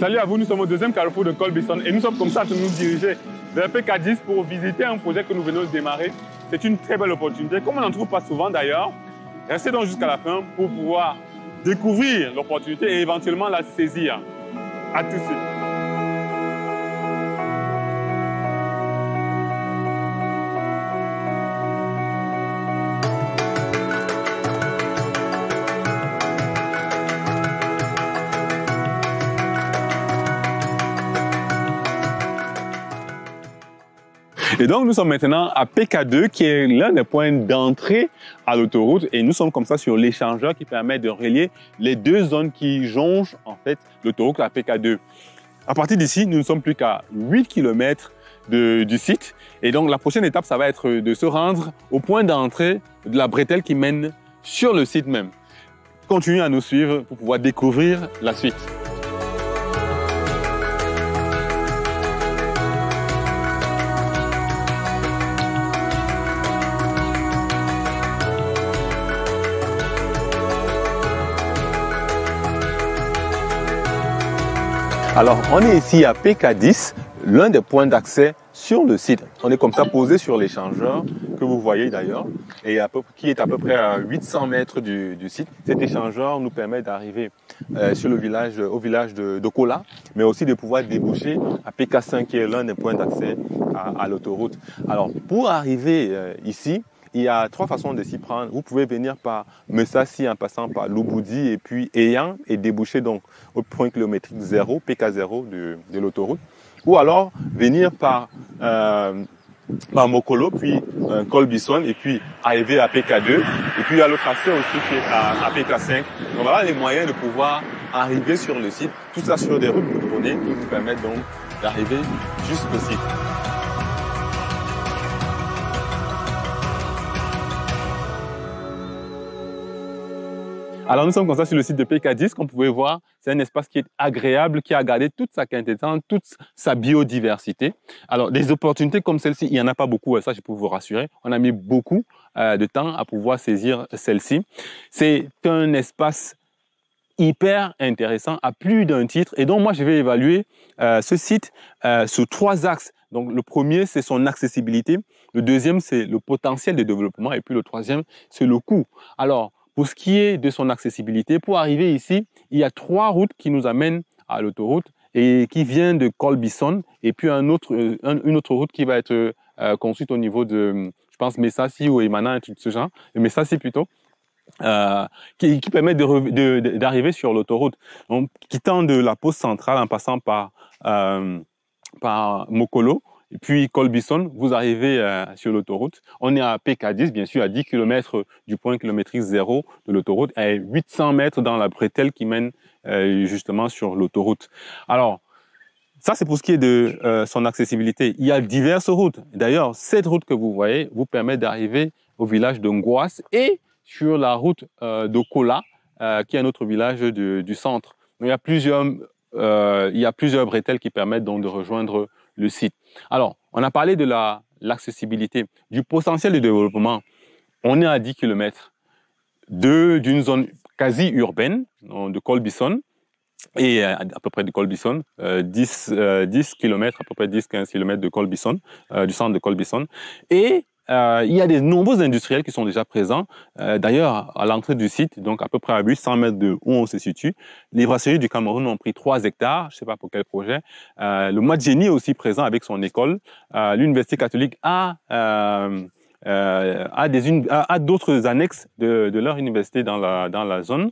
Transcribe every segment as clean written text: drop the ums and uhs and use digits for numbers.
Salut à vous, nous sommes au deuxième carrefour de Colbison et nous sommes comme ça en train de nous diriger vers PK10 pour visiter un projet que nous venons de démarrer. C'est une très belle opportunité, comme on n'en trouve pas souvent d'ailleurs. Restez donc jusqu'à la fin pour pouvoir découvrir l'opportunité et éventuellement la saisir. À tout de suite. Et donc, nous sommes maintenant à PK2, qui est l'un des points d'entrée à l'autoroute. Et nous sommes comme ça sur l'échangeur qui permet de relier les deux zones qui jonchent en fait l'autoroute à PK2. À partir d'ici, nous ne sommes plus qu'à 8 km du site. Et donc, la prochaine étape, ça va être de se rendre au point d'entrée de la bretelle qui mène sur le site même. Continuez à nous suivre pour pouvoir découvrir la suite. Alors, on est ici à PK10, l'un des points d'accès sur le site. On est comme ça posé sur l'échangeur que vous voyez d'ailleurs, et qui est à peu près à 800 mètres du site. Cet échangeur nous permet d'arriver sur au village de Kola, mais aussi de pouvoir déboucher à PK5, qui est l'un des points d'accès à l'autoroute. Alors, pour arriver ici, il y a trois façons de s'y prendre. Vous pouvez venir par Messassi en passant par Louboudi et puis Eyan et déboucher donc au point kilométrique 0, PK0 de l'autoroute. Ou alors venir par Mokolo, puis Colbison et puis arriver à PK2. Et puis il y a le tracé aussi qui est à PK5. Donc voilà les moyens de pouvoir arriver sur le site. Tout ça sur des routes goudronnées qui vous permettent donc d'arriver jusqu'au site. Alors nous sommes comme ça sur le site de PK10, comme vous pouvez voir, c'est un espace qui est agréable, qui a gardé toute sa quintessence, toute sa biodiversité. Alors des opportunités comme celle-ci, il n'y en a pas beaucoup, ça je peux vous rassurer. On a mis beaucoup de temps à pouvoir saisir celle-ci. C'est un espace hyper intéressant à plus d'un titre et donc moi je vais évaluer ce site sous trois axes. Donc le premier c'est son accessibilité, le deuxième c'est le potentiel de développement et puis le troisième c'est le coût. Alors pour ce qui est de son accessibilité, pour arriver ici, il y a trois routes qui nous amènent à l'autoroute et qui viennent de Colbison et puis une autre route qui va être construite au niveau de, je pense, Messassi ou Emana, un truc de ce genre, Messassi plutôt, qui permet d'arriver sur l'autoroute. Donc, quittant de la pose centrale en passant par Mokolo, et puis Colbison, vous arrivez sur l'autoroute. On est à PK10, bien sûr, à 10 km du point kilométrique 0 de l'autoroute, à 800 mètres dans la bretelle qui mène justement sur l'autoroute. Alors, ça c'est pour ce qui est de son accessibilité. Il y a diverses routes. D'ailleurs, cette route que vous voyez vous permet d'arriver au village de Ngouas et sur la route de Kola, qui est un autre village du centre. Donc, il y a plusieurs bretelles qui permettent donc de rejoindre le site. Alors, on a parlé de l'accessibilité, du potentiel de développement. On est à 10 km d'une zone quasi urbaine, de Colbison, et à peu près de Colbison, 10 km, à peu près 10-15 km de Colbison, du centre de Colbison. Et il y a des nombreux industriels qui sont déjà présents. D'ailleurs, à l'entrée du site, donc à peu près à 800 mètres de où on se situe, les brasseries du Cameroun ont pris 3 hectares, je ne sais pas pour quel projet. Le Madjeni est aussi présent avec son école. L'Université catholique a d'autres annexes de leur université dans la zone.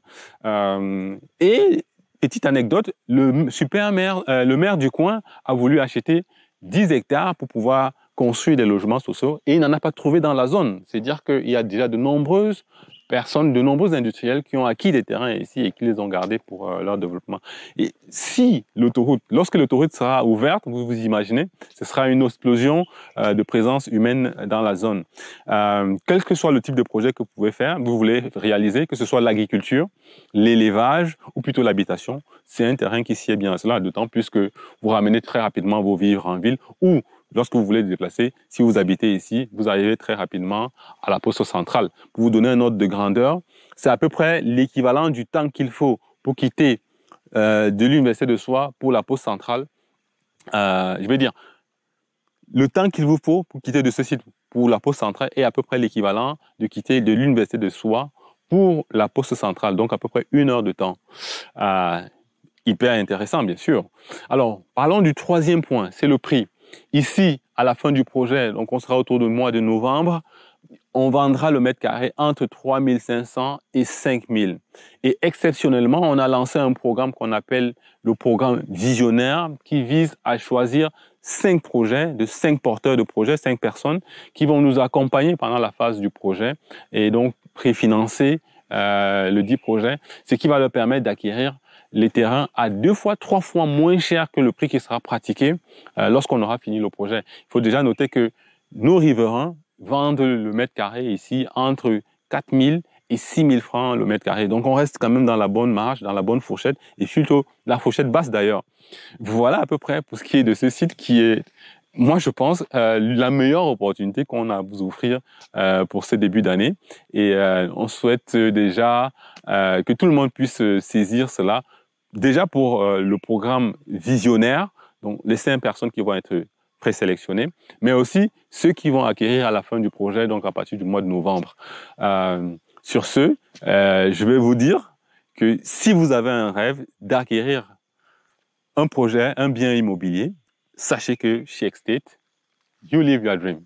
Et petite anecdote, le maire du coin a voulu acheter 10 hectares pour pouvoir construire des logements sociaux et il n'en a pas trouvé dans la zone. C'est-à-dire qu'il y a déjà de nombreuses personnes, de nombreux industriels qui ont acquis des terrains ici et qui les ont gardés pour leur développement. Et si lorsque l'autoroute sera ouverte, vous vous imaginez, ce sera une explosion de présence humaine dans la zone. Quel que soit le type de projet que vous voulez réaliser, que ce soit l'agriculture, l'élevage ou plutôt l'habitation, c'est un terrain qui sied bien à cela, d'autant plus que vous ramenez très rapidement vos vivres en ville ou lorsque vous voulez vous déplacer, si vous habitez ici, vous arrivez très rapidement à la poste centrale. Pour vous donner un ordre de grandeur, c'est à peu près l'équivalent du temps qu'il faut pour quitter de l'Université de Soie pour la pause centrale, je vais dire, le temps qu'il vous faut pour quitter de ce site pour la poste centrale est à peu près l'équivalent de quitter de l'Université de Soie pour la poste centrale, donc à peu près 1 heure de temps. Hyper intéressant, bien sûr. Alors, parlons du troisième point, c'est le prix. Ici, à la fin du projet, donc on sera autour du mois de novembre, on vendra le mètre carré entre 3 500 et 5 000. Et exceptionnellement, on a lancé un programme qu'on appelle le programme visionnaire qui vise à choisir 5 projets, de 5 porteurs de projets, 5 personnes qui vont nous accompagner pendant la phase du projet et donc préfinancer le dit projet, ce qui va leur permettre d'acquérir les terrains à 2 fois, 3 fois moins cher que le prix qui sera pratiqué lorsqu'on aura fini le projet. Il faut déjà noter que nos riverains vendent le mètre carré ici entre 4 000 et 6 000 francs le mètre carré. Donc, on reste quand même dans la bonne marge, dans la bonne fourchette, et plutôt la fourchette basse d'ailleurs. Voilà à peu près pour ce qui est de ce site qui est, moi je pense, la meilleure opportunité qu'on a à vous offrir pour ce début d'année. Et on souhaite déjà que tout le monde puisse saisir cela. Déjà pour le programme visionnaire, donc les 5 personnes qui vont être présélectionnés, mais aussi ceux qui vont acquérir à la fin du projet, donc à partir du mois de novembre. Sur ce, je vais vous dire que si vous avez un rêve d'acquérir un projet, un bien immobilier, sachez que chez Xstate, you live your dream.